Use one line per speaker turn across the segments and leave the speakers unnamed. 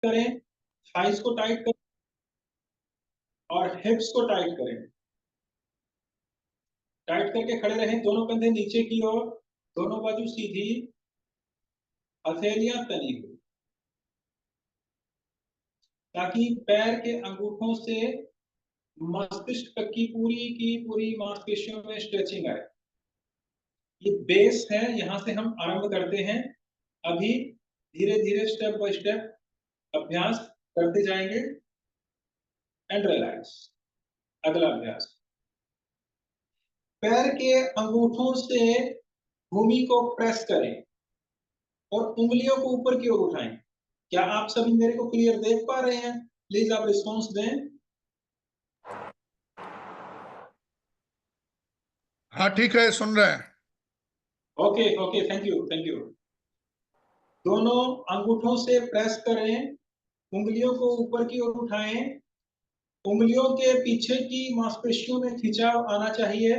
करें, थाइस को टाइट करें और हिप्स को टाइट करें। टाइट करके खड़े रहें, दोनों कंधे नीचे की ओर, दोनों बाजू सीधी, हथेलियां तनी हुई, ताकि पैर के अंगूठों से मस्तिष्क की पूरी मांसपेशियों में स्ट्रेचिंग आए। ये बेस है, यहां से हम आरंभ करते हैं। अभी धीरे धीरे स्टेप बाय स्टेप अभ्यास करते जाएंगे। And relax. अगला अभ्यास, पैर के अंगूठों से भूमि को प्रेस करें और उंगलियों को ऊपर की ओर उठाएं। क्या आप सभी मेरे को क्लियर देख पा रहे हैं? प्लीज आप रिस्पॉन्स दें।
हाँ ठीक है, सुन रहे हैं।
Okay okay, thank you thank you. दोनों अंगूठों से प्रेस करें, उंगलियों को ऊपर की ओर उठाएं, उंगलियों के पीछे की मांसपेशियों में खिंचाव आना चाहिए,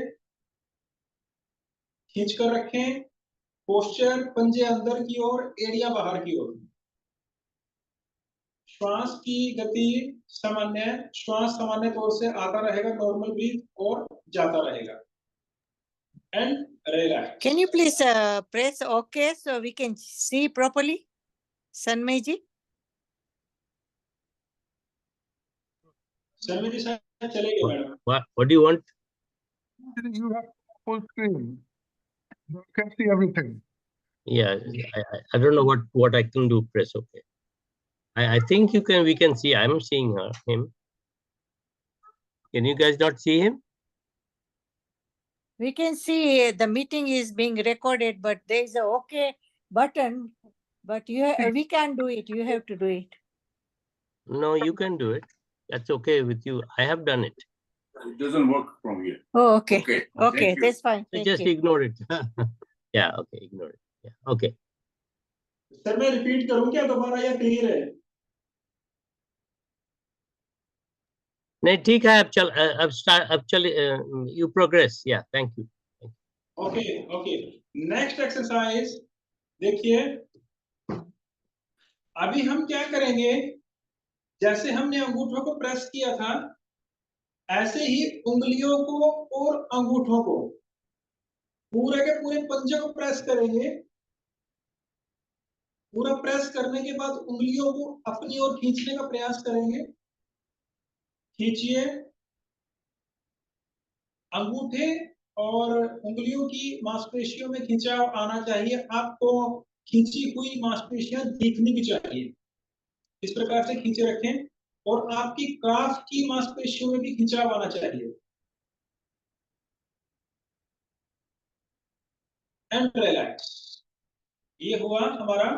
खींच कर रखें। पोस्चर, पंजे अंदर की ओर, एड़ियां बाहर की ओर। श्वास की गति सामान्य, श्वास सामान्य तौर से आता रहेगा, नॉर्मल ब्रीथ, और जाता रहेगा। And relax.
Can you please press OK so we can see properly, Sanmay ji?
सनमय जी शायद चले गए madam.
What do you want?
You have full screen. You can see everything.
Yeah, I don't know what I can do. Press OK. I think you can. We can see. I'm seeing him. Can you guys not see him?
We can see the meeting is being recorded, but there is a OK button, but we can't do it. You have to do it.
No, you can do it. That's okay with you. I have done it.
It doesn't work from here.
Oh, okay.
Okay.
Okay,
Thank you.
that's fine.
So
Thank
just
you.
ignore it. Yeah, okay, ignore it. Yeah, okay.
Sir मैं repeat करूं क्या दोबारा, या clear है?
नहीं ठीक है, अब चल you progress. Yeah, thank you.
Okay okay, next exercise देखिए। अभी हम क्या करेंगे, जैसे हमने अंगूठों को प्रेस किया था, ऐसे ही उंगलियों को और अंगूठों को, पूरे के पूरे पंजे को प्रेस करेंगे। पूरा प्रेस करने के बाद उंगलियों को अपनी ओर खींचने का प्रयास करेंगे। खींचिए। अंगूठे और उंगलियों की मांसपेशियों में खिंचाव आना चाहिए। आपको खींची हुई मांसपेशियां दिखनी भी चाहिए। इस प्रकार से खींचे रखें, और आपकी काफ की मांसपेशियों में भी खिंचाव आना चाहिए। And relax. ये हुआ हमारा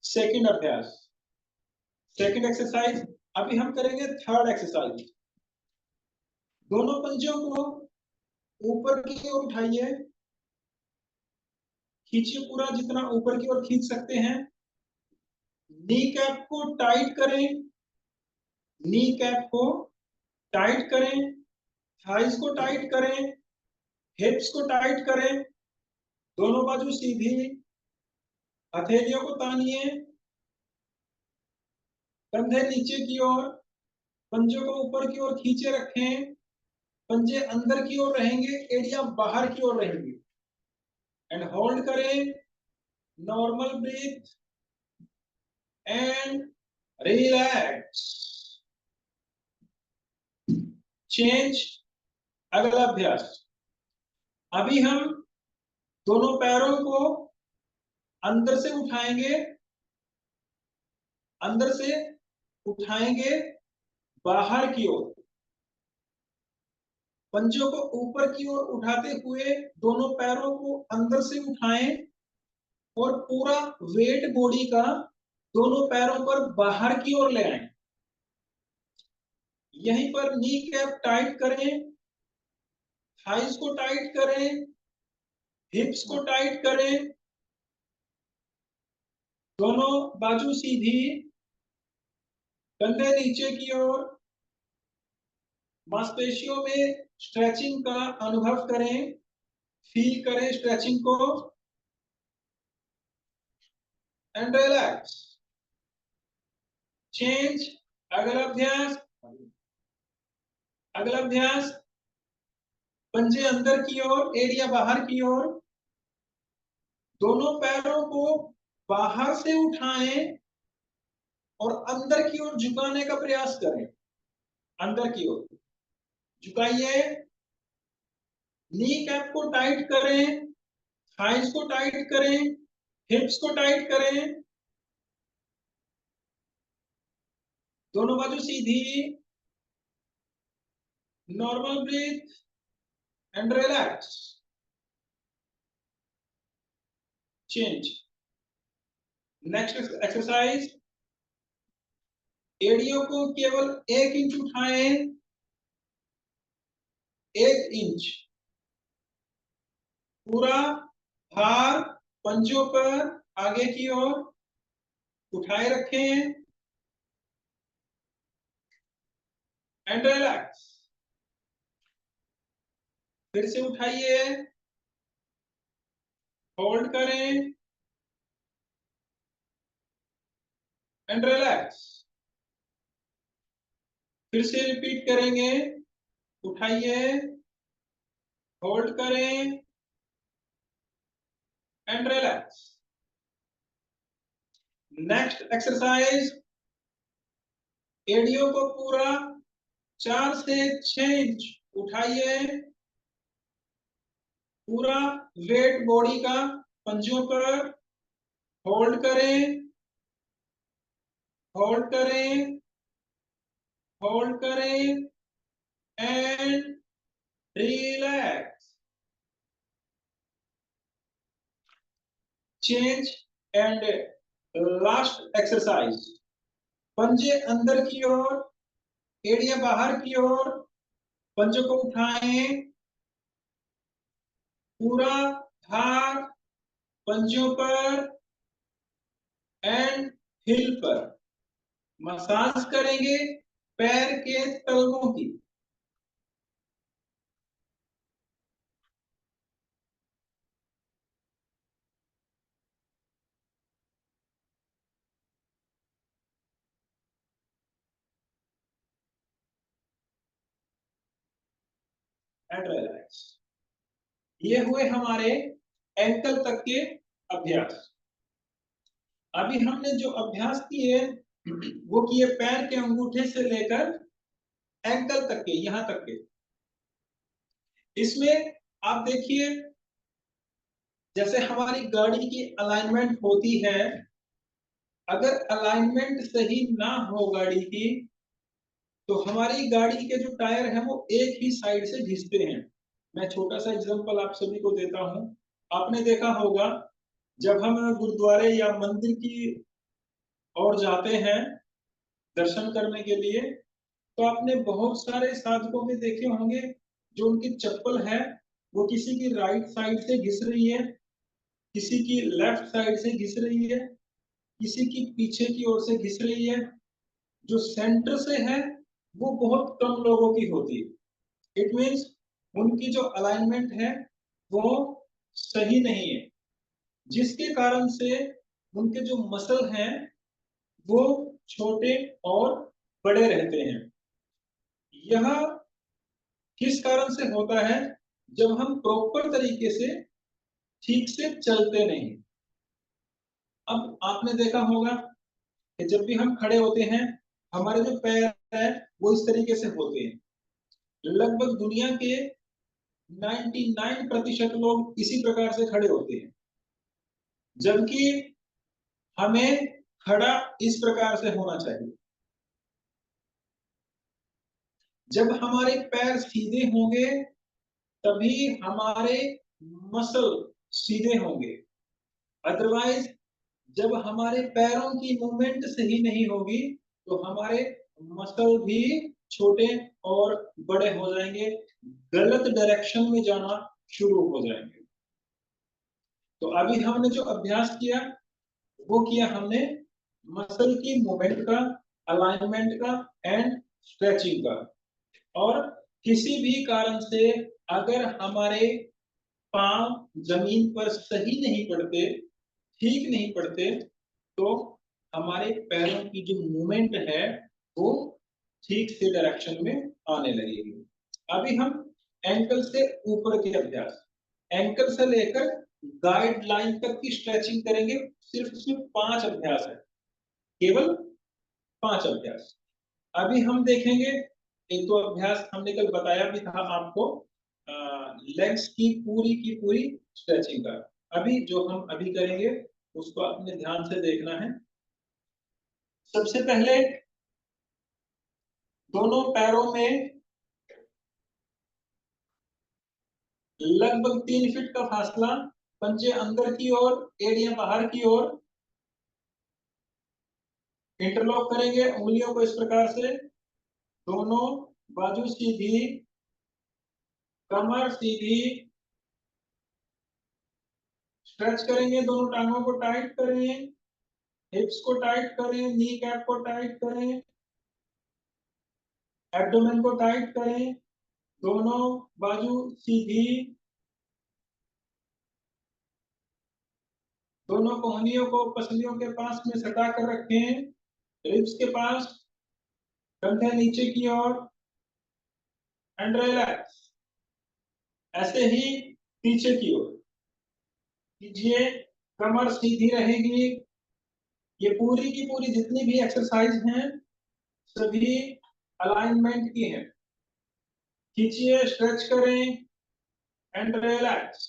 सेकंड अभ्यास, सेकंड एक्सरसाइज। अभी हम करेंगे थर्ड एक्सरसाइज। दोनों पंजों को ऊपर की ओर उठाइए, खींचिए पूरा, जितना ऊपर की ओर खींच सकते हैं। नी कैप को टाइट करें, नी कैप को टाइट करें, थाइस को टाइट करें, हिप्स को टाइट करें, दोनों बाजू सीधी, हथेलियों को तानिए, कंधे नीचे की ओर, पंजों को ऊपर की ओर खींचे रखें। पंजे अंदर की ओर रहेंगे, एड़ियां बाहर की ओर रहेंगी। एंड होल्ड करें, normal breath and relax. Change. अगला अभ्यास। अभी हम दोनों पैरों को अंदर से उठाएंगे, अंदर से उठाएंगे बाहर की ओर। पंजों को ऊपर की ओर उठाते हुए दोनों पैरों को अंदर से उठाएं और पूरा वेट बॉडी का दोनों पैरों पर बाहर की ओर ले आएं। यहीं पर नी कैप टाइट करें, थाइस को टाइट करें, हिप्स को टाइट करें, दोनों बाजू सीधी, कंधे नीचे की ओर, मांसपेशियों में स्ट्रेचिंग का अनुभव करें, फील करें स्ट्रेचिंग को। And relax. चेंज। अगला अभ्यास, अगला अभ्यास, पंजे अंदर की ओर, एड़ियां बाहर की ओर। दोनों पैरों को बाहर से उठाएं और अंदर की ओर झुकाने का प्रयास करें। अंदर की ओर झुकाइए। नी कैप को टाइट करें, थाइस को टाइट करें, हिप्स को टाइट करें। दोनों बाजू सीधी। Normal breath and relax. Change. Next exercise, एड़ियों को केवल 1 इंच उठाएं, 1 इंच। पूरा भार पंजों पर आगे की ओर उठाए रखें एंड रिलैक्स। फिर से उठाइए, होल्ड करें एंड रिलैक्स। फिर से रिपीट करेंगे, उठाइए, होल्ड करें एंड रिलैक्स। नेक्स्ट एक्सरसाइज, एड़ियों को पूरा 4 से 6 इंच उठाइए। पूरा वेट बॉडी का पंजों पर, होल्ड करें, होल्ड करें, होल्ड करें and relax. Change and last exercise, पंजे अंदर की ओर, एड़ियां बाहर की ओर। पंजों को उठाएं, पूरा भार पंजों पर एंड हिल पर। मसाज करेंगे पैर के तलवों की। And relax. ये हुए हमारे एंकल तक के अभ्यास। अभी हमने जो अभ्यास किए वो किए पैर के अंगूठे से लेकर एंकल तक के, यहां तक के। इसमें आप देखिए, जैसे हमारी गाड़ी की अलाइनमेंट होती है, अगर अलाइनमेंट सही ना हो गाड़ी की, तो हमारी गाड़ी के जो टायर हैं वो एक ही साइड से घिसते हैं। मैं छोटा सा एग्जांपल आप सभी को देता हूं। आपने देखा होगा, जब हम गुरुद्वारे या मंदिर की ओर जाते हैं दर्शन करने के लिए, तो आपने बहुत सारे साधकों में देखे होंगे जो उनकी चप्पल है वो किसी की राइट साइड से घिस रही है, किसी की लेफ्ट साइड से घिस रही है, किसी की पीछे की ओर से घिस रही है। जो सेंटर से है वो बहुत कम लोगों की होती है। इट मीन्स उनकी जो अलाइनमेंट है वो सही नहीं है, जिसके कारण से उनके जो मसल हैं वो छोटे और बड़े रहते हैं। यह किस कारण से होता है? जब हम प्रॉपर तरीके से ठीक से चलते नहीं। अब आपने देखा होगा कि जब भी हम खड़े होते हैं, हमारे जो पैर हैं वो इस तरीके से होते हैं। लगभग दुनिया के 99% लोग इसी प्रकार से खड़े होते हैं, जबकि हमें खड़ा इस प्रकार से होना चाहिए। जब हमारे पैर सीधे होंगे तभी हमारे मसल सीधे होंगे। अदरवाइज जब हमारे पैरों की मूवमेंट सही नहीं होगी तो हमारे मसल भी छोटे और बड़े हो जाएंगे, गलत डायरेक्शन में जाना शुरू हो जाएंगे। तो अभी हमने जो अभ्यास किया वो किया हमने मसल की मूवमेंट का, अलाइनमेंट का एंड स्ट्रेचिंग का। और किसी भी कारण से अगर हमारे पांव जमीन पर सही नहीं पड़ते, ठीक नहीं पड़ते, तो हमारे पैरों की जो मूवमेंट है वो ठीक से डायरेक्शन में आने लगेगी। अभी हम एंकल से ऊपर के अभ्यास, एंकल से लेकर गाइडलाइन तक की स्ट्रेचिंग करेंगे। सिर्फ इसमें 5 अभ्यास है, केवल 5 अभ्यास। अभी हम देखेंगे, एक तो अभ्यास हमने कल बताया भी था आपको, लेग्स की पूरी स्ट्रेचिंग का। अभी जो हम अभी करेंगे उसको अपने ध्यान से देखना है। सबसे पहले दोनों पैरों में लगभग 3 फीट का फासला, पंजे अंदर की ओर, एड़ियां बाहर की ओर। इंटरलॉक करेंगे उंगलियों को इस प्रकार से, दोनों बाजू सीधी, कमर सीधी, स्ट्रेच करेंगे, दोनों टांगों को टाइट करें, हिप्स को टाइट करें, नी कैप को टाइट करें, एब्डोमेन को टाइट करें, दोनों बाजू सीधी, दोनों कोहनियों को पसलियों के पास में सटा कर रखें, रिब्स के पास, कंधे नीचे की ओर, एंड रिलैक्स। ऐसे ही पीछे की ओर कीजिए, कमर सीधी रहेगी। ये पूरी की पूरी जितनी भी एक्सरसाइज हैं सभी अलाइनमेंट की हैं। खींचिए, स्ट्रेच करें एंड रिलैक्स।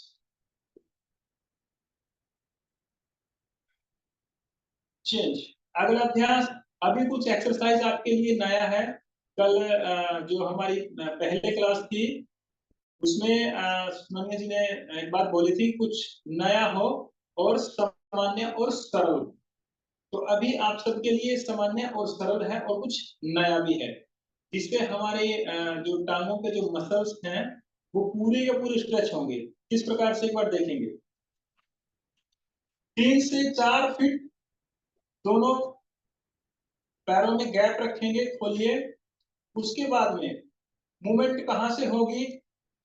चेंज। अगला अभ्यास, अभी कुछ एक्सरसाइज आपके लिए नया है। कल जो हमारी पहले क्लास थी उसमें सोनिया जी ने एक बात बोली थी, कुछ नया हो और सामान्य और सरल। तो अभी आप सबके लिए सामान्य और सरल है और कुछ नया भी है, जिससे हमारे जो टांगों के जो मसल्स हैं वो पूरे के पूरे स्ट्रेच होंगे। किस प्रकार से एक बार देखेंगे। 3 से 4 फीट दोनों पैरों में गैप रखेंगे, खोलिए। उसके बाद में मूवमेंट कहां से होगी,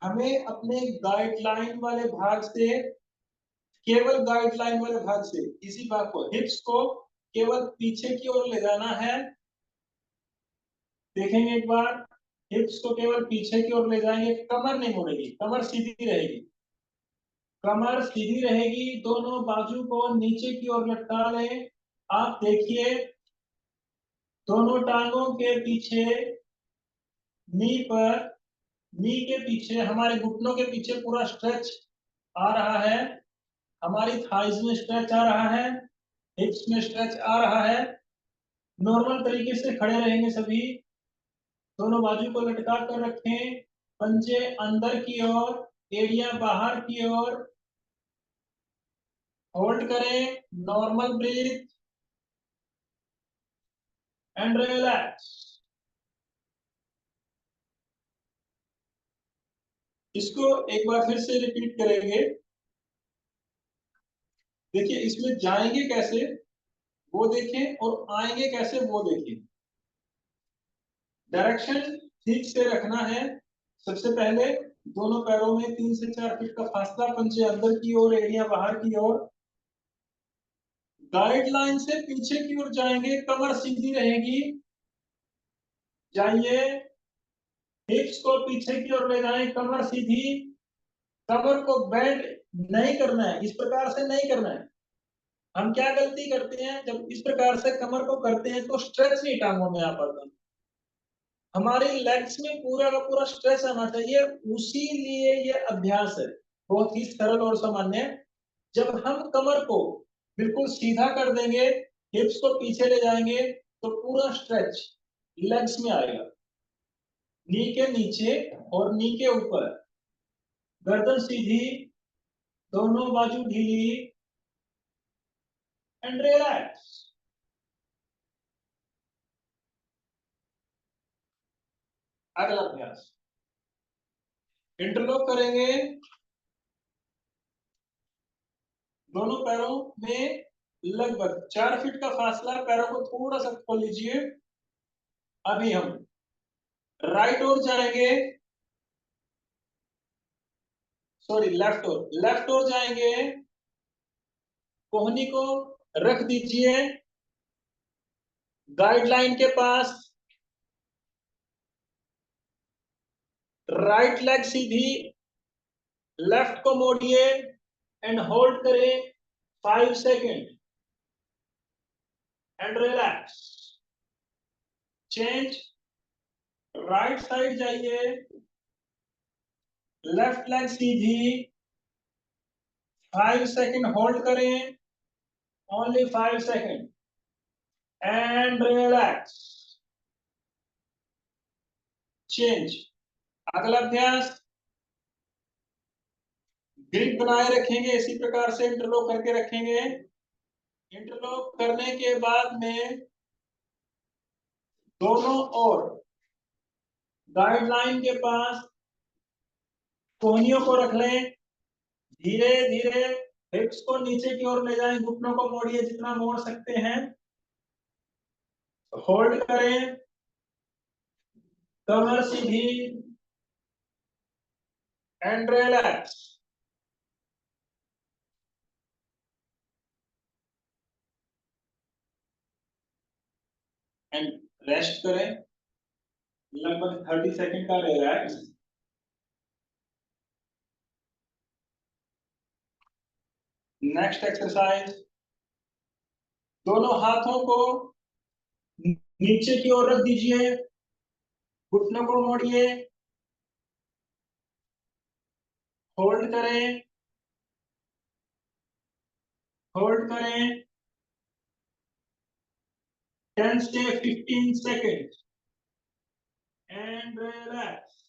हमें अपने गाइडलाइन वाले भाग से, केवल गाइडलाइन वाले भाग से, इसी भाग को, हिप्स को केवल पीछे की ओर ले जाना है। देखेंगे एक बार, हिप्स को केवल पीछे की ओर ले जाएंगे, कमर नहीं मुड़ेगी, कमर सीधी रहेगी, कमर सीधी रहेगी। दोनों बाजू को नीचे की ओर लटका लें। आप देखिए, दोनों टांगों के पीछे, नी पर, नी के पीछे, हमारे घुटनों के पीछे पूरा स्ट्रेच आ रहा है, हमारी थाइज में स्ट्रेच आ रहा है, हिप्स में स्ट्रेच आ रहा है। नॉर्मल तरीके से खड़े रहेंगे सभी, दोनों बाजू को लटका कर रखें, पंजे अंदर की ओर, एड़ियां बाहर की ओर, होल्ड करें, नॉर्मल ब्रीथ एंड रिलैक्स। इसको एक बार फिर से रिपीट करेंगे। देखिए इसमें जाएंगे कैसे वो देखें और आएंगे कैसे वो देखें। डायरेक्शन ठीक से रखना है। सबसे पहले दोनों पैरों में 3 से 4 फीट का फासला, पंजे अंदर की ओर, एड़ियां बाहर की ओर। गाइडलाइन से पीछे की ओर जाएंगे, कमर सीधी रहेगी, जाइए, हिप्स को पीछे की ओर ले जाएं, कमर सीधी, कमर को बेंड नहीं करना है, इस प्रकार से नहीं करना है। हम क्या गलती करते हैं, जब इस प्रकार से कमर को करते हैं तो स्ट्रेच नहीं टांगों में आ पाता। हमारी लेग्स में पूरा का पूरा स्ट्रेच आना चाहिए, उसी लिए ये अभ्यास है, बहुत ही सरल और सामान्य। जब हम कमर को बिल्कुल सीधा कर देंगे, हिप्स को पीछे ले जाएंगे, तो पूरा स्ट्रेच लेग्स में आएगा, नी के नीचे और नी के ऊपर, गर्दन सीधी, दोनों बाजू ढीली एंड रिलैक्स। अगला अभ्यास, इंटरलॉक करेंगे, दोनों पैरों में लगभग 4 फीट का फासला, पैरों को थोड़ा सा खोल लीजिए। अभी हम राइट ओर जाएंगे, सॉरी लेफ्ट ओर जाएंगे, कोहनी को रख दीजिए, गाइडलाइन के पास राइट लेग सीधी, लेफ्ट को मोड़िए एंड होल्ड करें 5 second and relax. Change, right side जाइए, लेफ्ट लेग सीधी, 5 सेकेंड होल्ड करें, only 5 second and relax. Change. अगला अभ्यास ग्रिप बनाए रखेंगे, इसी प्रकार से इंटरलॉक करके रखेंगे। इंटरलॉक करने के बाद में दोनों ओर गाइडलाइन के पास कोहनियों को रख लें। धीरे धीरे हिप्स को नीचे की ओर ले जाएं, घुटनों को मोड़िए जितना मोड़ सकते हैं, होल्ड करें, कमर सीधी एंड रिलैक्स। एंड रेस्ट करें, लगभग 30 सेकंड का रिलैक्स। नेक्स्ट एक्सरसाइज, दोनों हाथों को नीचे की ओर रख दीजिए, घुटनों को मोड़िए, होल्ड करें, होल्ड करें 10 से 15 सेकेंड एंड रिलैक्स।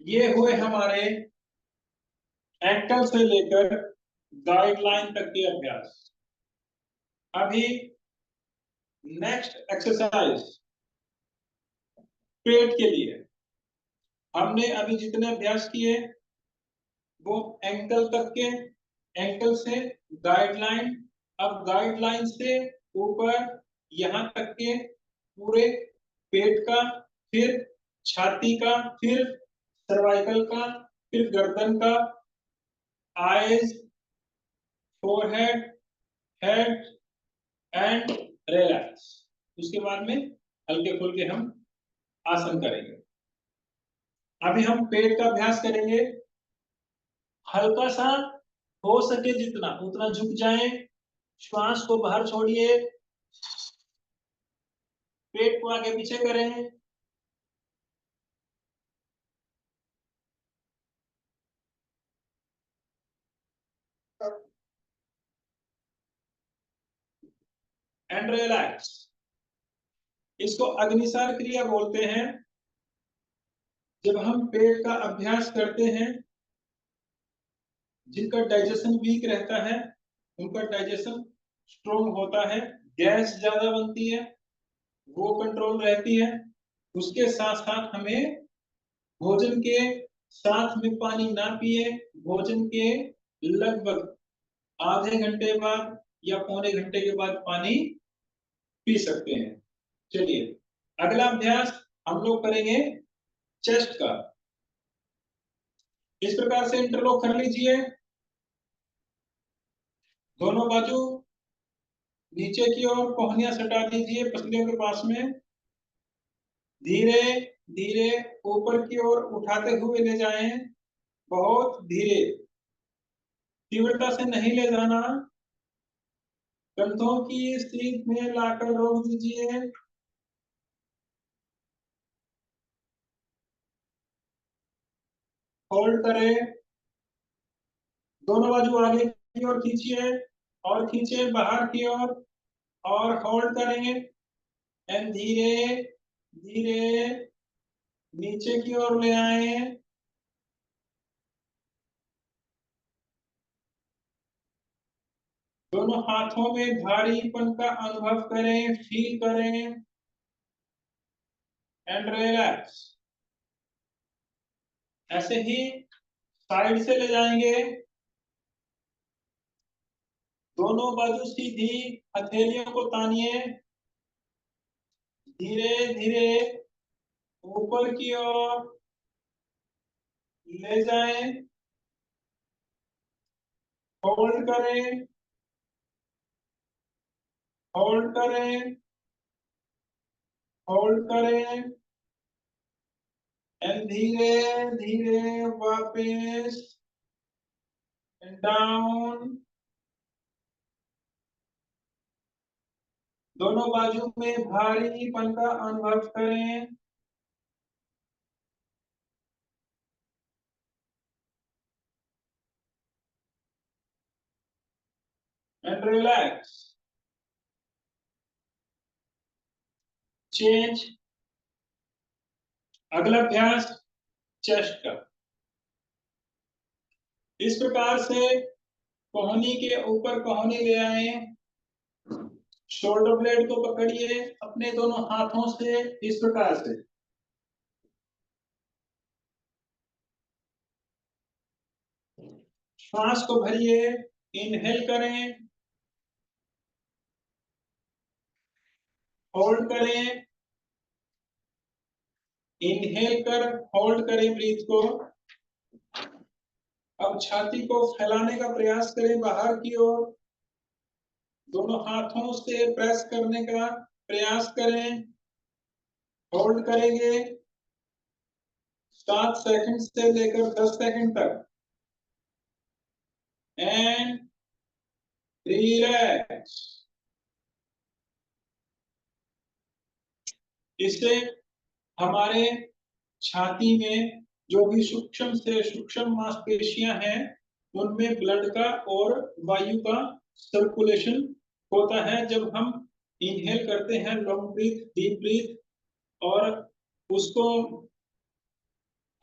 ये हुए हमारे एंकल से लेकर गाइडलाइन तक के अभ्यास। अभी नेक्स्ट एक्सरसाइज पेट के लिए। हमने अभी जितने अभ्यास किए वो एंकल तक के, एंकल से गाइडलाइन, अब गाइडलाइन से ऊपर यहाँ तक के पूरे पेट का, फिर छाती का, फिर सर्वाइकल का, फिर गर्दन का, eyes, forehead, head and relax. उसके बाद में हल्के फुल्के हम आसन करेंगे। अभी हम पेट का अभ्यास करेंगे। हल्का सा हो सके जितना उतना झुक जाएं, श्वास को बाहर छोड़िए, पेट को आगे पीछे करें। And relax. इसको अग्निसार क्रिया बोलते हैं। जब हम पेट का अभ्यास करते हैं, जिनका डाइजेशन वीक रहता है उनका डाइजेशन स्ट्रोंग होता है, गैस ज्यादा बनती है, वो कंट्रोल रहती है। उसके साथ साथ हमें भोजन के साथ में पानी ना पिए, भोजन के लगभग आधे घंटे बाद या पौने घंटे के बाद पानी पी सकते हैं। चलिए अगला अभ्यास हम लोग करेंगे चेस्ट का। इस प्रकार से इंटरलॉक कर लीजिए, दोनों बाजू नीचे की ओर कोहनियां सटा दीजिए पसलियों के पास में। धीरे धीरे ऊपर की ओर उठाते हुए ले जाएं, बहुत धीरे, तीव्रता से नहीं ले जाना। कंधों की सीध में लाकर रोक दीजिए। होल्ड करें, दोनों बाजू आगे की ओर खींचिए और खींचे बाहर की ओर और होल्ड करेंगे एंड धीरे धीरे नीचे की ओर ले आए। दोनों हाथों में भारीपन का अनुभव करें, फील करें एंड रिलैक्स। ऐसे ही साइड से ले जाएंगे, दोनों बाजू सीधी, हथेलियों को तानिए, धीरे धीरे ऊपर की ओर ले जाएं होल्ड करें, होल्ड करें, होल्ड करें, एंड धीरे धीरे वापस डाउन। दोनों बाजू में भारीपन का अनुभव करें। And relax. चेंज। अगला अभ्यास चेस्ट का। इस प्रकार से कोहनी के ऊपर कोहनी ले आए, शोल्डर ब्लेड को पकड़िए अपने दोनों हाथों से इस प्रकार से। श्वास को भरिए, इनहेल करें, होल्ड करें, इनहेल कर होल्ड करें ब्रीथ को। अब छाती को फैलाने का प्रयास करें बाहर की ओर, दोनों हाथों से प्रेस करने का प्रयास करें, होल्ड करेंगे 7 सेकंड से लेकर 10 सेकंड तक, एंड रिलैक्स। इससे हमारे छाती में जो भी सूक्ष्म से सूक्ष्म मांसपेशियां हैं उनमें ब्लड का और वायु का सर्कुलेशन होता है। जब हम इनहेल करते हैं लॉन्ग ब्रीथ, डीप ब्रीथ, और उसको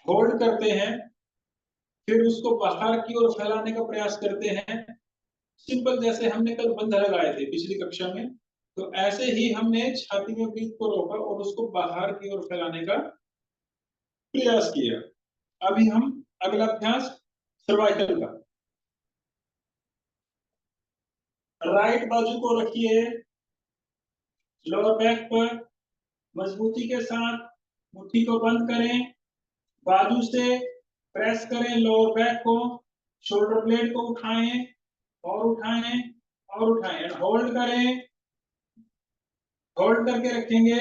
होल्ड करते हैं, फिर उसको बाहर की ओर फैलाने का प्रयास करते हैं, सिंपल जैसे हमने कल बंध लगाए थे पिछली कक्षा में, तो ऐसे ही हमने छाती में ब्रीथ को रोका और उसको बाहर की ओर फैलाने का प्रयास किया। अभी हम अगला अभ्यास सर्वाइकल का। राइट बाजू को रखिए लोअर बैक पर, मजबूती के साथ मुट्ठी को बंद करें, बाजू से प्रेस करें लोअर बैक को, शोल्डर ब्लेड को उठाएं और उठाएं और उठाएं, होल्ड करें, होल्ड करके रखेंगे।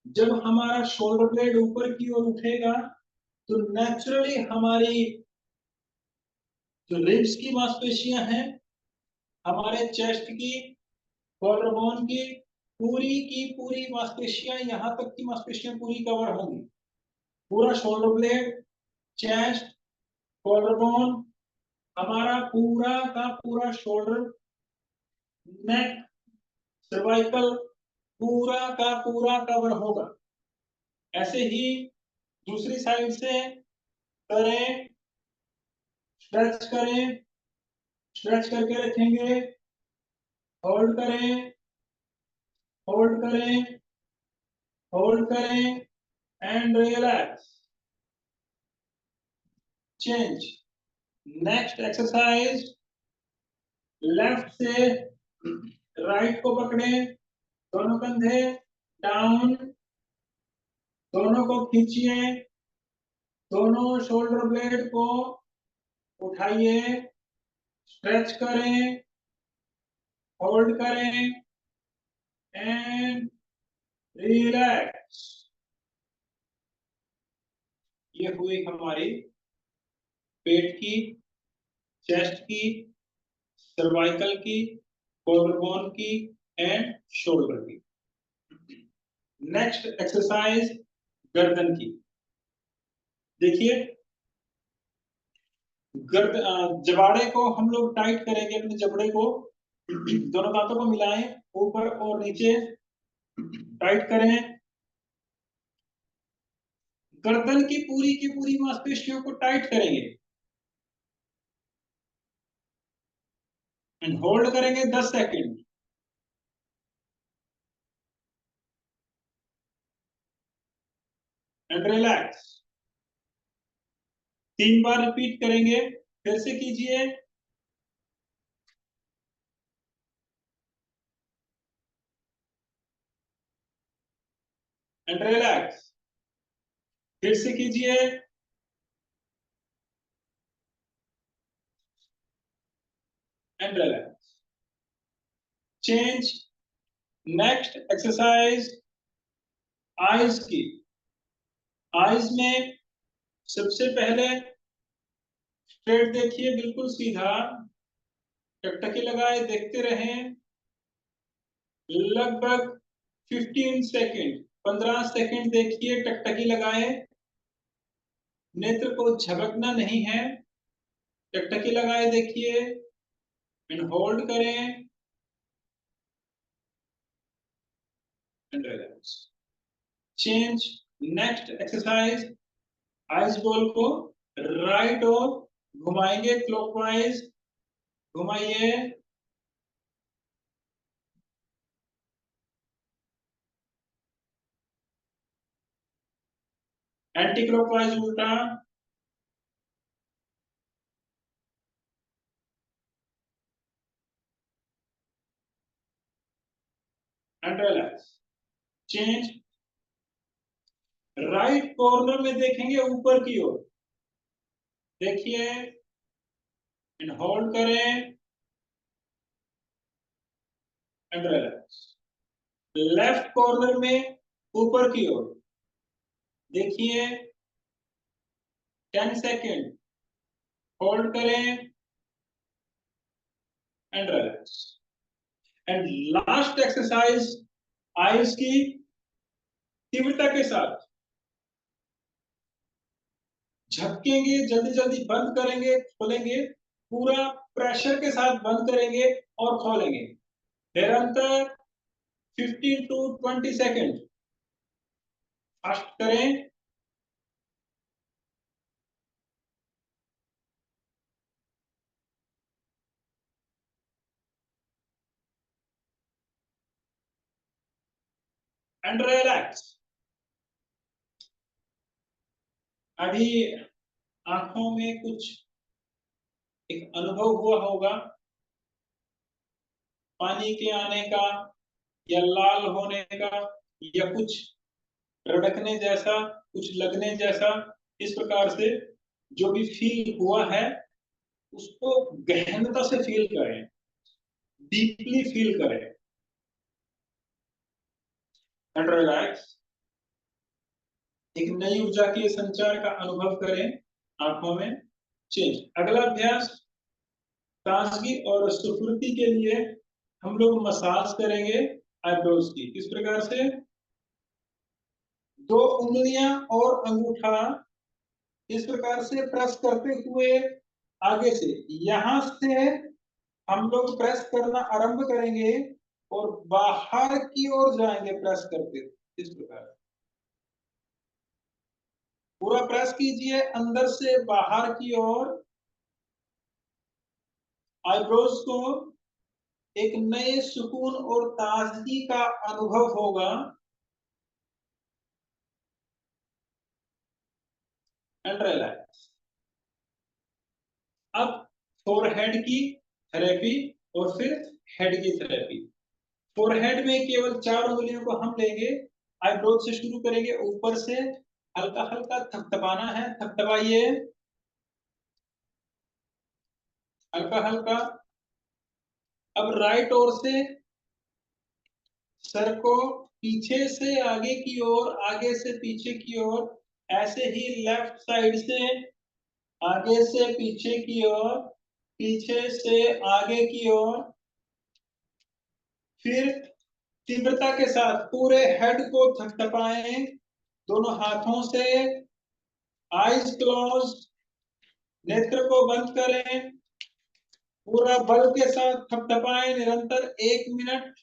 जब हमारा शोल्डर ब्लेड ऊपर की ओर उठेगा तो नेचुरली हमारी जो रिब्स की मांसपेशियां हैं, हमारे चेस्ट की, कॉलर बोन की पूरी मांसपेशियां, यहां तक की मांसपेशियां पूरी कवर होंगी। पूरा shoulder blade, chest, collar bone, हमारा पूरा का पूरा शोल्डर, नेक, सर्वाइकल पूरा का पूरा कवर होगा। ऐसे ही दूसरी साइड से करें, स्ट्रेच करें, स्ट्रेच करके रखेंगे, होल्ड करें, होल्ड करें, होल्ड करें, and relax. Change. Next exercise, left से राइट को पकड़े, दोनों कंधे डाउन, दोनों को खींचिए, दोनों शोल्डर ब्लेड को उठाइए, स्ट्रेच करें, होल्ड करें, एंड रिलैक्स। ये हुई हमारी पेट की, चेस्ट की, सर्वाइकल की, कॉलर बोन की एंड शोल्डर की। नेक्स्ट एक्सरसाइज गर्दन की। देखिए जबाड़े को हम लोग टाइट करेंगे, अपने जबड़े को दोनों दांतों को मिलाएं, ऊपर और नीचे टाइट करें। गर्दन की पूरी मांसपेशियों को टाइट करेंगे एंड होल्ड करेंगे 10 second, and relax. 3 bar repeat करेंगे, फिर से कीजिए, एंड रिलैक्स। फिर से कीजिए, and relax. Change. Next exercise, eyes की. eyes में सबसे पहले स्ट्रेट देखिए, बिल्कुल सीधा, टकटकी लगाए देखते रहें लगभग 15 सेकंड, 15 सेकंड देखिए, टकटकी लगाए, नेत्र को झपकना नहीं है, टकटकी लगाए देखिए एंड होल्ड करें and relax. Change. Next exercise, ice ball को राइट और घुमाएंगे क्लॉकवाइज, घुमाइए, एंटी क्लॉकवाइज उल्टा, and relax. Change. Right corner में देखेंगे ऊपर की ओर, देखिए एंड होल्ड करें एंड रिलैक्स. लेफ्ट कॉर्नर में ऊपर की ओर देखिए, 10 सेकेंड होल्ड करें and relax. And last exercise, eyes की तीव्रता के साथ झपकेंगे, जल्दी जल्दी बंद करेंगे, खोलेंगे, पूरा प्रेशर के साथ बंद करेंगे और खोलेंगे, निरंतर 15 to 20 सेकेंड. फास्ट करें. And relax. अभी आंखों में कुछ एक अनुभव हुआ होगा पानी के आने का या लाल होने का या कुछ रड़कने जैसा, कुछ लगने जैसा. इस प्रकार से जो भी फील हुआ है उसको गहनता से फील करें, डीपली फील करें एंड रिलैक्स. एक नई ऊर्जा के संचार का अनुभव करें आंखों में. चेंज. अगला अभ्यास, ताजगी और स्फूर्ति के लिए हम लोग मसाज करेंगे आईब्रोज की. किस प्रकार से? 2 उंगलियां और अंगूठा इस प्रकार से प्रेस करते हुए आगे से, यहां से हम लोग प्रेस करना आरंभ करेंगे और बाहर की ओर जाएंगे प्रेस करते. इस प्रकार पूरा प्रेस कीजिए अंदर से बाहर की ओर. आईब्रोज को एक नए सुकून और ताजगी का अनुभव होगा एंड रिलैक्स. अब फोरहेड की थेरेपी और फिर हेड की थेरेपी. फोरहेड में केवल 4 उंगलियों को हम लेंगे, आईब्रोज से शुरू करेंगे, ऊपर से हल्का हल्का थपथपाना है, थपथपाइए हल्का हल्का. अब राइट ओर से सर को पीछे से आगे की ओर, आगे से पीछे की ओर, ऐसे ही लेफ्ट साइड से आगे से पीछे की ओर, पीछे से आगे की ओर. फिर तीव्रता के साथ पूरे हेड को थपथपाएं दोनों हाथों से. आईज क्लोज, नेत्र को बंद करें, पूरा बल के साथ थपथपाएं, निरंतर 1 मिनट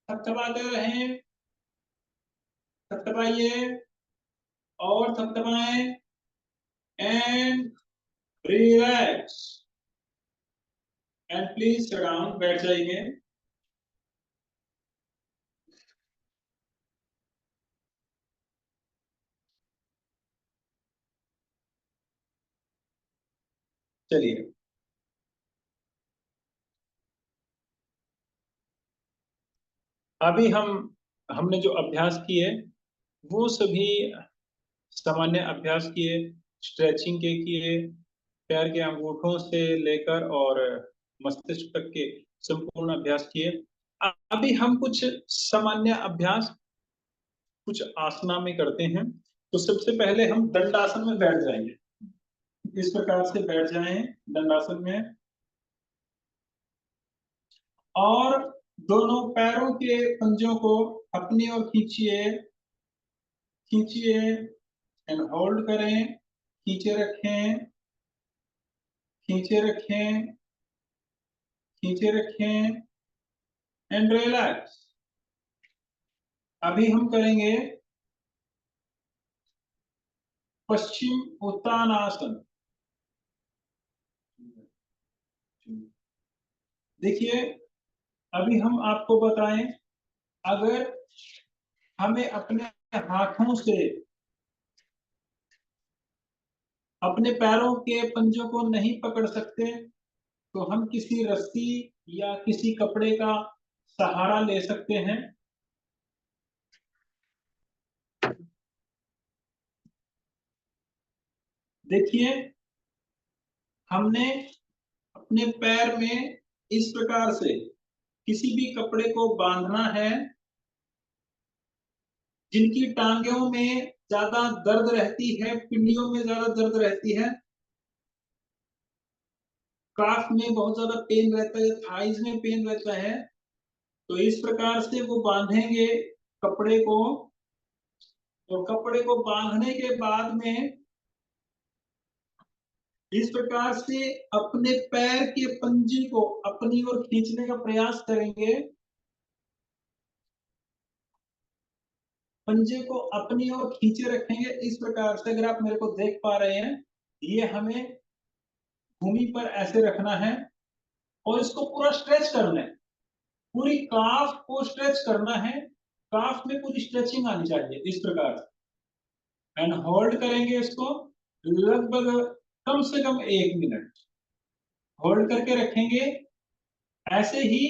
थपथपाते रहें. थपथपाइए और थपथपाएं and relax. And please sit down, बैठ जाइए. चलिए, अभी हमने जो अभ्यास किए वो सभी सामान्य अभ्यास किए, स्ट्रेचिंग के किए, पैर के अंगूठों से लेकर और मस्तिष्क तक के संपूर्ण अभ्यास किए। अभी हम कुछ सामान्य अभ्यास कुछ आसना में करते हैं। तो सबसे पहले हम दंडासन में बैठ जाएंगे। इस प्रकार से बैठ जाएं दंडासन में, और दोनों पैरों के पंजों को अपनी ओर खींचिए, खींचिए एंड होल्ड करें, खींचे रखें, खींचे रखें, खींचे रखें एंड रिलैक्स। अभी हम करेंगे पश्चिम उत्तानासन। देखिए, अभी हम आपको बताएं, अगर हमें अपने हाथों से अपने पैरों के पंजों को नहीं पकड़ सकते, तो हम किसी रस्सी या किसी कपड़े का सहारा ले सकते हैं। देखिए, हमने अपने पैर में इस प्रकार से किसी भी कपड़े को बांधना है। जिनकी टांगों में ज्यादा दर्द रहती है, पिंडियों में ज्यादा दर्द रहती है, काफ में बहुत ज्यादा पेन रहता है, थाइज में पेन रहता है, तो इस प्रकार से वो बांधेंगे कपड़े को। और कपड़े को बांधने के बाद में इस प्रकार से अपने पैर के पंजे को अपनी ओर खींचने का प्रयास करेंगे। पंजे को अपनी ओर खींचे रखेंगे इस प्रकार से। अगर आप मेरे को देख पा रहे हैं, ये हमें भूमि पर ऐसे रखना है और इसको पूरा स्ट्रेच करना है। पूरी काफ को स्ट्रेच करना है। काफ में पूरी स्ट्रेचिंग आनी चाहिए इस प्रकार से। एंड होल्ड करेंगे इसको लगभग कम से कम 1 मिनट होल्ड करके रखेंगे। ऐसे ही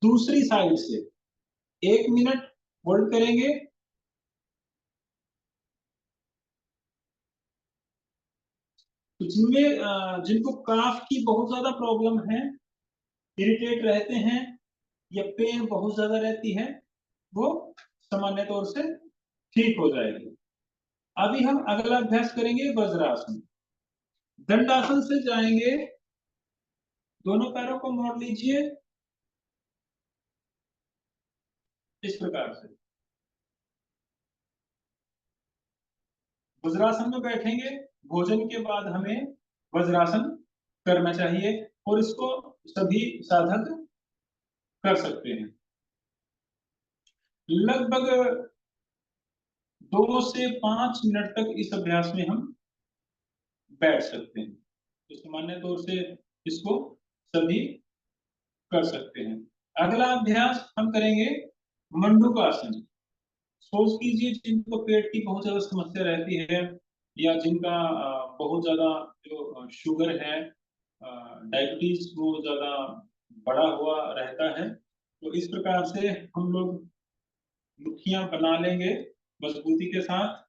दूसरी साइड से 1 मिनट होल्ड करेंगे। तो जिनमें जिनको काफ की बहुत ज्यादा प्रॉब्लम है, इरिटेट रहते हैं या पेन बहुत ज्यादा रहती है, वो सामान्य तौर से ठीक हो जाएगी। अभी हम अगला अभ्यास करेंगे वज्रासन। दंडासन से जाएंगे, दोनों पैरों को मोड़ लीजिए इस प्रकार से। वज्रासन में बैठेंगे। भोजन के बाद हमें वज्रासन करना चाहिए और इसको सभी साधक कर सकते हैं। लगभग 2 से 5 मिनट तक इस अभ्यास में हम बैठ सकते हैं। तो सामान्य तौर से इसको सभी कर सकते हैं। अगला अभ्यास हम करेंगे मंडूकासन। सोच कीजिए, जिनको पेट की बहुत ज्यादा समस्या रहती है या जिनका बहुत ज्यादा जो शुगर है, डायबिटीज वो ज्यादा बड़ा हुआ रहता है, तो इस प्रकार से हम लोग मुट्ठियां बना लेंगे मजबूती के साथ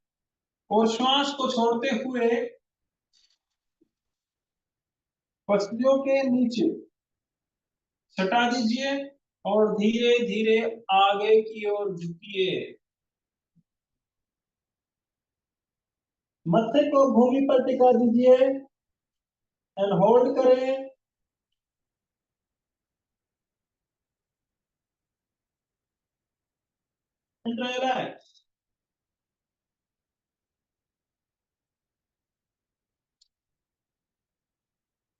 और श्वास को छोड़ते हुए पसलियों के नीचे सटा दीजिए और धीरे धीरे आगे की ओर झुकिए। मत्थे को भूमि पर टिका दीजिए एंड होल्ड करें। And relax.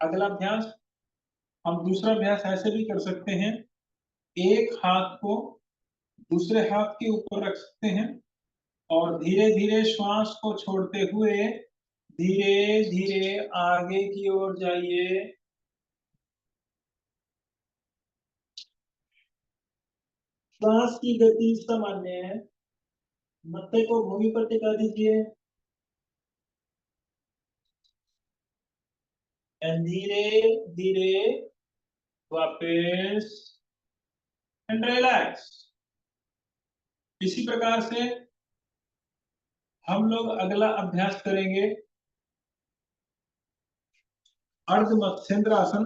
अगला अभ्यास, हम दूसरा अभ्यास ऐसे भी कर सकते हैं। एक हाथ को दूसरे हाथ के ऊपर रख सकते हैं और धीरे धीरे श्वास को छोड़ते हुए धीरे धीरे आगे की ओर जाइए। श्वास की गति सामान्य है। मत्थे को भूमि पर टिका दीजिए एंड धीरे धीरे वापस एंड रिलैक्स। इसी प्रकार से हम लोग अगला अभ्यास करेंगे अर्ध मत्स्येंद्र आसन।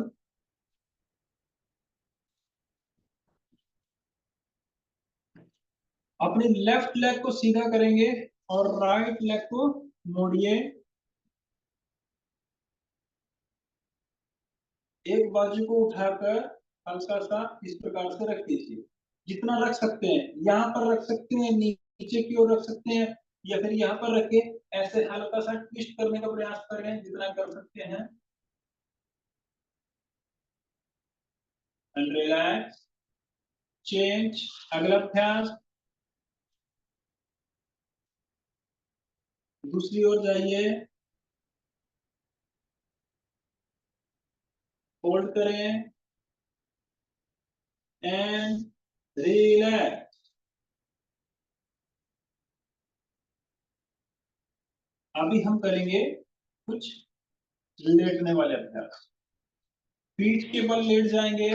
अपने लेफ्ट लेग को सीधा करेंगे और राइट लेग को मोड़िए। एक बाजू को उठाकर हल्का सा इस प्रकार से रख दीजिए, जितना रख सकते हैं। यहाँ पर रख सकते हैं, नीचे की ओर रख सकते हैं, या फिर यहाँ पर रख के ऐसे हल्का सा ट्विस्ट करने का प्रयास करें, जितना कर सकते हैं। And relax, change. अगला अभ्यास, दूसरी ओर जाइए, होल्ड करें एंड रिलैक्स। अभी हम करेंगे कुछ लेटने वाले अभ्यास। पीठ के बल लेट जाएंगे,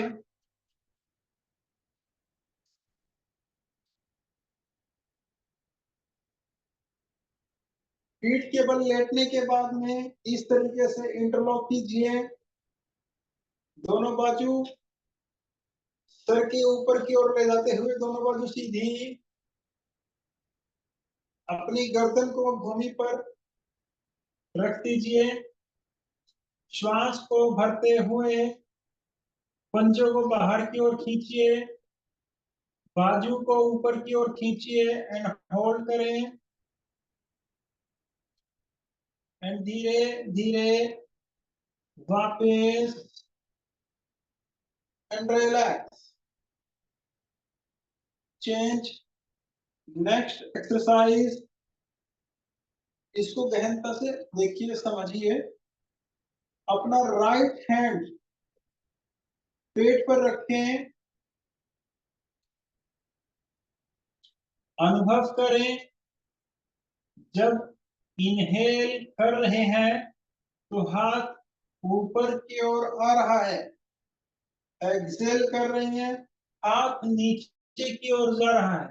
पीठ के बल लेटने के बाद में इस तरीके से इंटरलॉक कीजिए। दोनों बाजू सर के ऊपर की ओर ले जाते हुए दोनों बाजू सीधी। अपनी गर्दन को भूमि पर रख दीजिए। श्वास को भरते हुए पंजों को बाहर की ओर खींचिए, बाजू को ऊपर की ओर खींचिए एंड होल्ड करें। एंड धीरे धीरे वापस and relax, change. Next exercise, इसको गहनता से देखिए, समझिए। अपना राइट हैंड पेट पर रखें, अनुभव करें। जब इनहेल कर रहे हैं तो हाथ ऊपर की ओर आ रहा है, एक्सेल कर रहे हैं हाथ नीचे की ओर जा रहा है।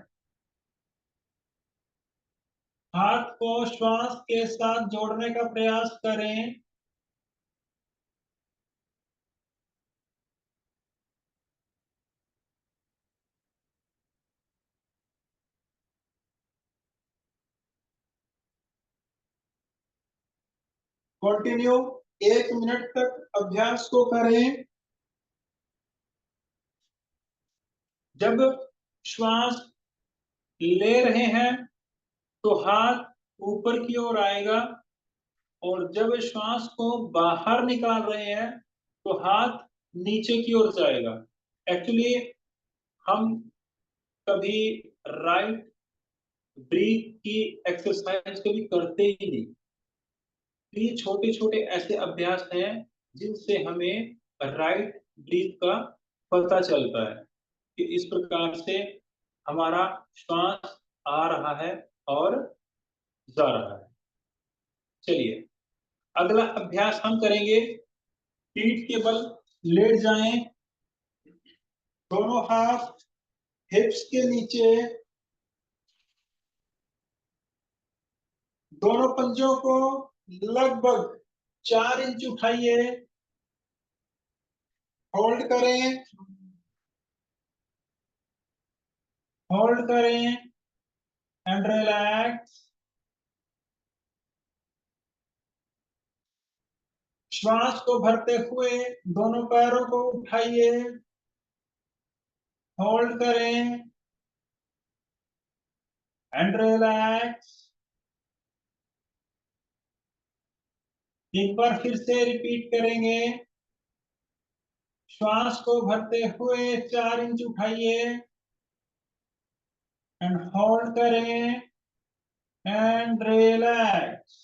हाथ को श्वास के साथ जोड़ने का प्रयास करें। कंटिन्यू 1 मिनट तक अभ्यास को करें। जब श्वास ले रहे हैं तो हाथ ऊपर की ओर आएगा, और जब श्वास को बाहर निकाल रहे हैं तो हाथ नीचे की ओर जाएगा। एक्चुअली हम कभी राइट ब्रीथ की एक्सरसाइज कभी करते ही नहीं। तो ये छोटे छोटे ऐसे अभ्यास हैं जिनसे हमें राइट ब्रीथ का पता चलता है कि इस प्रकार से हमारा श्वास आ रहा है और जा रहा है। चलिए अगला अभ्यास हम करेंगे। पीठ के बल लेट जाएं, दोनों हाथ हिप्स के नीचे, दोनों पंजों को लगभग 4 इंच उठाइए, होल्ड करें, होल्ड करें एंड रिलैक्स। श्वास को भरते हुए दोनों पैरों को उठाइए, होल्ड करें एंड रिलैक्स। एक बार फिर से रिपीट करेंगे। श्वास को भरते हुए 4 इंच उठाइए एंड होल्ड करें एंड रिलैक्स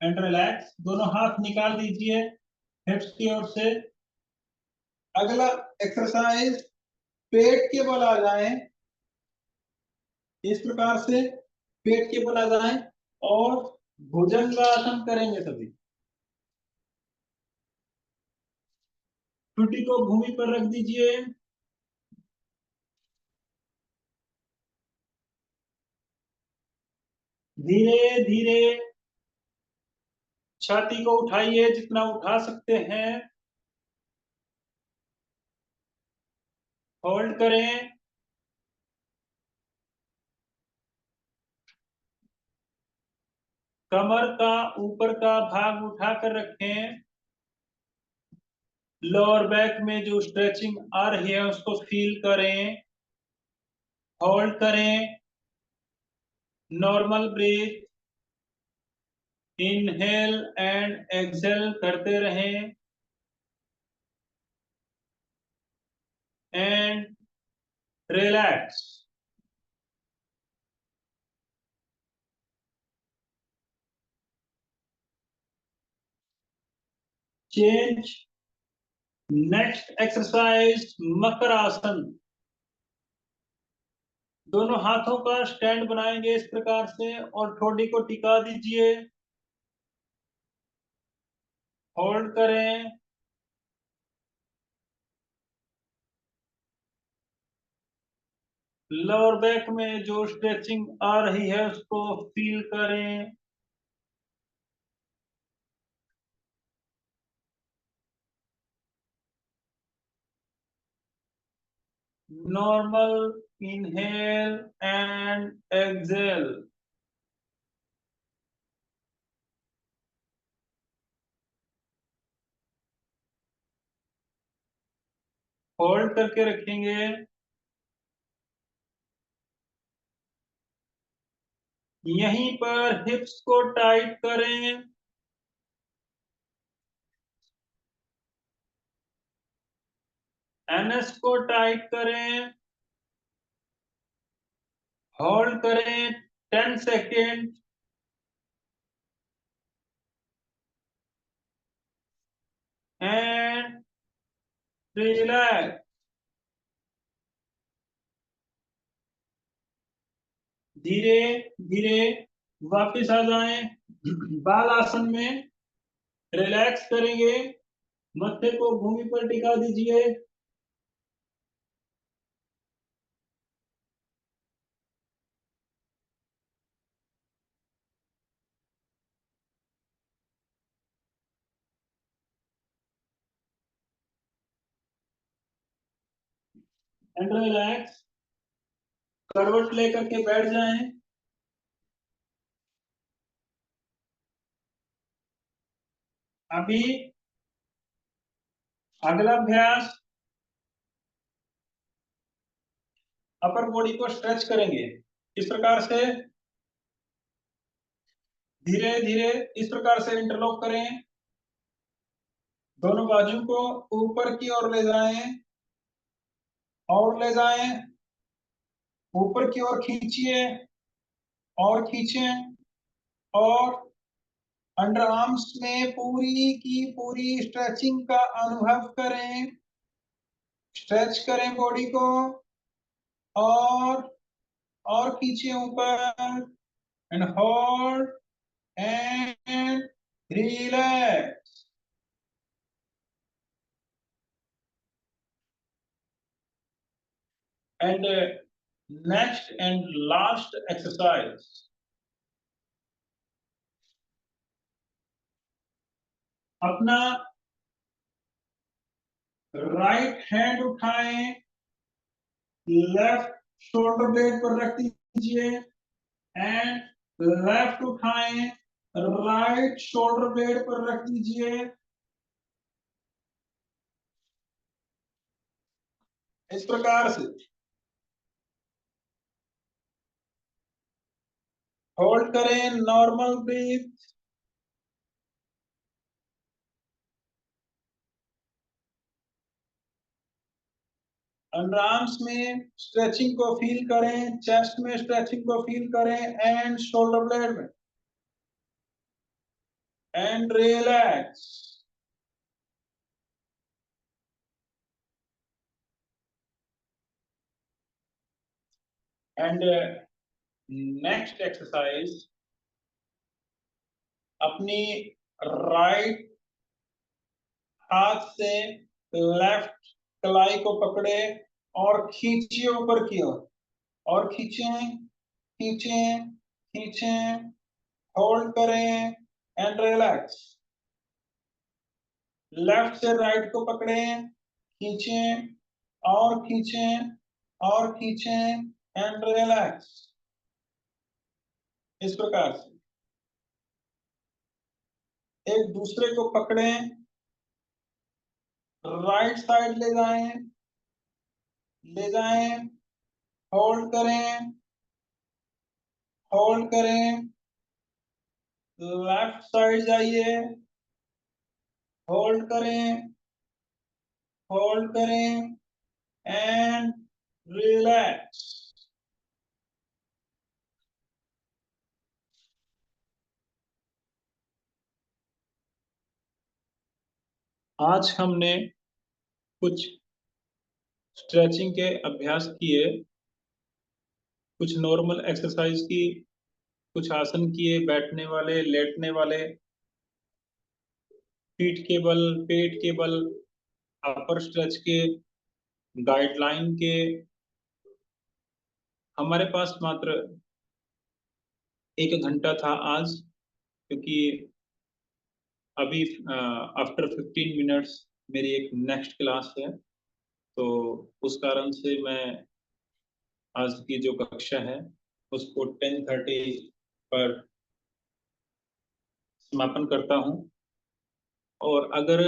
एंड रिलैक्स। दोनों हाथ निकाल दीजिए हिप्स की ओर से। अगला एक्सरसाइज, पेट के बल आ जाएं, इस प्रकार से पेट के बल आ जाएं और भुजंगासन करेंगे सभी। ठुड्डी को भूमि पर रख दीजिए, धीरे धीरे छाती को उठाइए जितना उठा सकते हैं। होल्ड करें, कमर का ऊपर का भाग उठाकर रखें, लोअर बैक में जो स्ट्रेचिंग आ रही है उसको फील करें, होल्ड करें, normal breath, inhale and exhale करते रहें and relax. Change. Next exercise मकर आसन। दोनों हाथों का स्टैंड बनाएंगे इस प्रकार से और ठोडी को टिका दीजिए, होल्ड करें, लोअर बैक में जो स्ट्रेचिंग आ रही है उसको फील करें, normal inhale and exhale. Hold करके रखेंगे, यहीं पर हिप्स को टाइट करें, एनएस को टाइट करें, होल्ड करें 10 सेकेंड एंड रिलैक्स। धीरे धीरे वापस आ जाएं बाल आसन में, रिलैक्स करेंगे, मत्थे को भूमि पर टिका दीजिए, एंड रिलैक्स। करवट लेकर के बैठ जाएं, अभी अगला अभ्यास अपर बॉडी को स्ट्रेच करेंगे इस प्रकार से, धीरे धीरे इस प्रकार से इंटरलॉक करें, दोनों बाजू को ऊपर की ओर ले जाएं और ले जाएं, ऊपर की ओर खींचिए और खींचें और अंडर आर्म्स में पूरी की पूरी स्ट्रेचिंग का अनुभव करें, स्ट्रेच करें बॉडी को और खींचे ऊपर and hold and relax. And next and last exercise, अपना राइट हैंड उठाएं, लेफ्ट शोल्डर ब्लेड पर रख दीजिए एंड लेफ्ट उठाएं, राइट शोल्डर ब्लेड पर रख दीजिए, इस प्रकार से होल्ड करें, नॉर्मल ब्रीथ, अंडरआर्म्स में स्ट्रेचिंग को फील करें, चेस्ट में स्ट्रेचिंग को फील करें एंड शोल्डर ब्लेड में and relax. And next exercise, अपनी राइट हाथ से लेफ्ट कलाई को पकड़े और खींचिए ऊपर की ओर और खींचें खींचें खींचें, होल्ड करें एंड रिलैक्स। लेफ्ट से राइट को पकड़ें, खींचें और खींचें और खींचें एंड रिलैक्स, इस प्रकार से एक दूसरे को पकड़ें, राइट साइड ले जाएं, होल्ड करें, लेफ्ट साइड जाइए, होल्ड करें एंड रिलैक्स। आज हमने कुछ स्ट्रेचिंग के अभ्यास किए, कुछ नॉर्मल एक्सरसाइज की, कुछ आसन किए, बैठने वाले, लेटने वाले, पीठ के बल, पेट के बल, अपर स्ट्रेच के, गाइडलाइन के। हमारे पास मात्र 1 घंटा था आज, क्योंकि अभी आफ्टर 15 मिनट्स मेरी एक नेक्स्ट क्लास है, तो उस कारण से मैं आज की जो कक्षा है उसको 10:30 पर समापन करता हूं। और अगर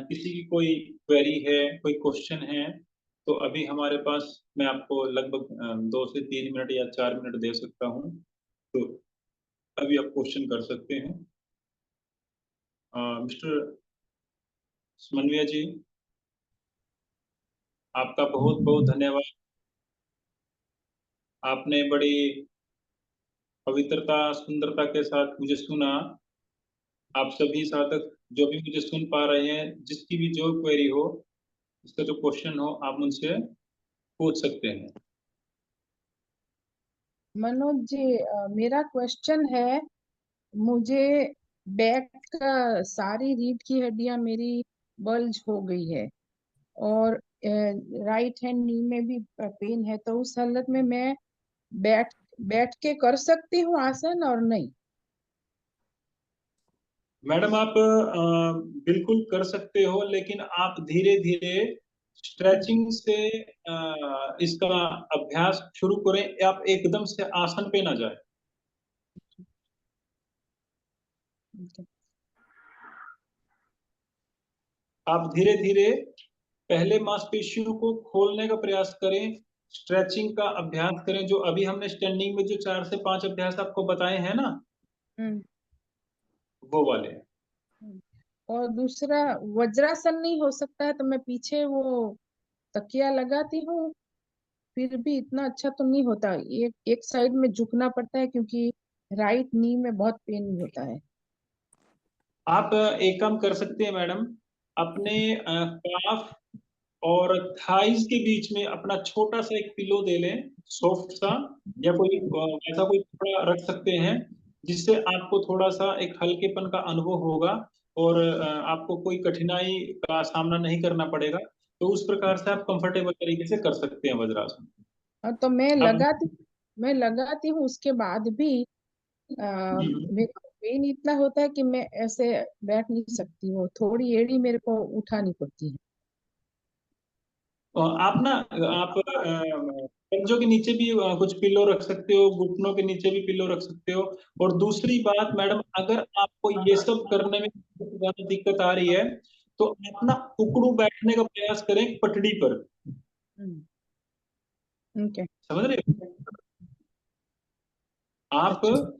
किसी की कोई क्वेरी है, कोई क्वेश्चन है, तो अभी हमारे पास, मैं आपको लगभग 2 से 3 मिनट या 4 मिनट दे सकता हूं, तो अभी आप क्वेश्चन कर सकते हैं। मिस्टर समन्वय जी, आपका बहुत बहुत धन्यवाद। आपने बड़ी पवित्रता, सुंदरता के साथ मुझे सुना। आप सभी साधक जो भी मुझे सुन पा रहे हैं, जिसकी भी जो क्वेरी हो, इसका जो क्वेश्चन हो, आप मुझसे पूछ सकते हैं।
मनोज जी, मेरा क्वेश्चन है, मुझे बैक का सारी रीढ़ की हड्डियां मेरी बल्ज हो गई है और राइट हैंड नी में भी पेन है, तो उस हालत में मैं बैठ बैठ के कर सकती हूँ आसन और नहीं?
मैडम, आप बिल्कुल कर सकते हो, लेकिन आप धीरे धीरे स्ट्रेचिंग से इसका अभ्यास शुरू करें। आप एकदम से आसन पे ना जाए। आप धीरे धीरे पहले मांसपेशियों को खोलने का प्रयास करें, स्ट्रेचिंग का अभ्यास करें। जो अभी हमने स्टैंडिंग में जो 4 से 5 अभ्यास आपको बताए हैं ना, वो वाले।
और दूसरा, वज्रासन नहीं हो सकता है? तो मैं पीछे वो तकिया लगाती हूँ, फिर भी इतना अच्छा तो नहीं होता। एक साइड में झुकना पड़ता है क्योंकि राइट नी में बहुत पेन होता है।
आप एक काम कर सकते हैं मैडम, अपने काफ और थाइज के बीच में अपना छोटा सा एक पिलो दे लें, सॉफ्ट सा, या कोई ऐसा कोई कपड़ा रख सकते हैं, जिससे आपको थोड़ा सा एक हल्केपन का अनुभव होगा और आपको कोई कठिनाई का सामना नहीं करना पड़ेगा। तो उस प्रकार से आप कंफर्टेबल तरीके से कर सकते हैं वज्रासन।
तो मैं
अब
लगाती हूँ, उसके बाद भी मेरे को पेन इतना होता है कि मैं ऐसे बैठ नहीं सकती हूँ, थोड़ी एड़ी मेरे को उठानी पड़ती है।
आप ना, आप पंजों के नीचे भी कुछ पिलो रख सकते हो, घुटनों के नीचे भी पिलो रख सकते हो। और दूसरी बात मैडम, अगर आपको ये सब करने में ज्यादा दिक्कत आ रही है, तो आप ना उकड़ू बैठने का प्रयास करें पटड़ी पर।
ओके।
समझ रहे हो? आप
अच्छा।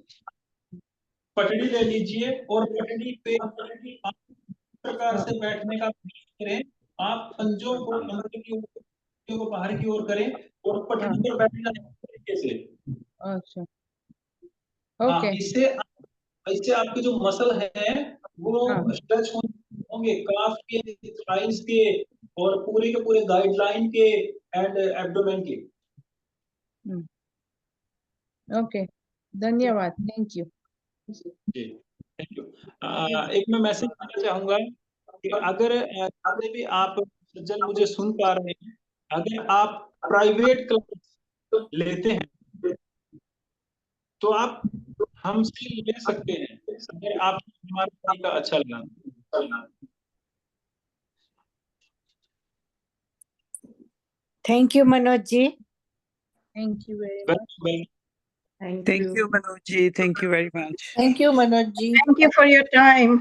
पटड़ी ले लीजिए और पटड़ी पे आप इस प्रकार
हाँ,
से बैठने का प्रयास करें। आप पंजों को अंदर की ओर, पंजों को बाहर की ओर करें और
हाँ,
पटड़ी पर बैठना है इस तरीके से।
अच्छा।
हाँ,
ओके।
इससे आपके जो मसल है
हाँ।
वो स्ट्रेच होंगे, काफ के, थाइस के, और पूरे के पूरे गाइडलाइन के एंड एब्डोमेन के।
ओके, धन्यवाद, थैंक यू।
जी, थैंक यू। एक मैं मैसेज देना चाहूंगा कि अगर जितने भी आप सज्जन मुझे सुन पा रहे हैं, अगर आप प्राइवेट क्लास लेते हैं तो आप हमसे ले सकते हैं, अगर आपको हमारा तरीका अच्छा लगा।
Thank you, Manoj ji.
Thank you very
Well,
much.
well,
Thank you, Manoj ji. Thank you very much.
Thank you, Manoj ji.
Thank you for your time.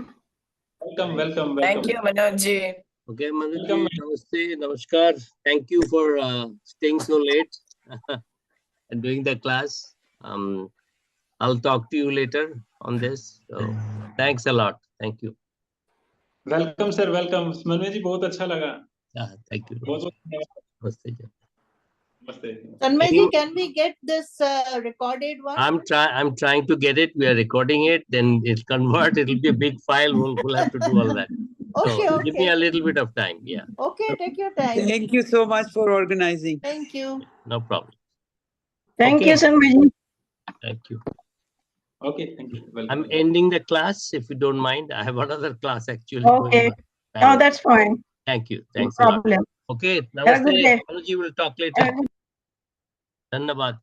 welcome.
Thank you, Manoj ji.
Okay, Manoj ji,
Welcome.
namaste, namaskar. Thank you for staying so late and doing the class. I'll talk to you later on this. So thanks a lot. Thank you.
Welcome, sir. Welcome. Manoj ji बहुत अच्छा लगा.
Yeah, thank you.
बहुत बहुत धन्यवाद.
Namaste ji.
नमस्ते.
Tanmay ji, can we get this recorded one?
I'm trying to get it. We are recording it. Then it'll convert. It'll be a big file. We'll have to do all that.
Okay,
So give me
okay.
a little bit of time. Yeah,
Okay, take your time.
Thank you so much for organizing.
Thank you.
no problem.
Thank
Okay.
you, Sanjay.
Thank you.
Okay, thank you. Welcome.
I'm ending the class if you don't mind. I have another class actually.
Okay.
going on.
Oh, that's fine.
Thank you.
No
Thanks a lot.
problem.
Okay.
Have a good
Namaste.
day.
Manoj ji, we'll talk later.
Have a
Dhanyabad.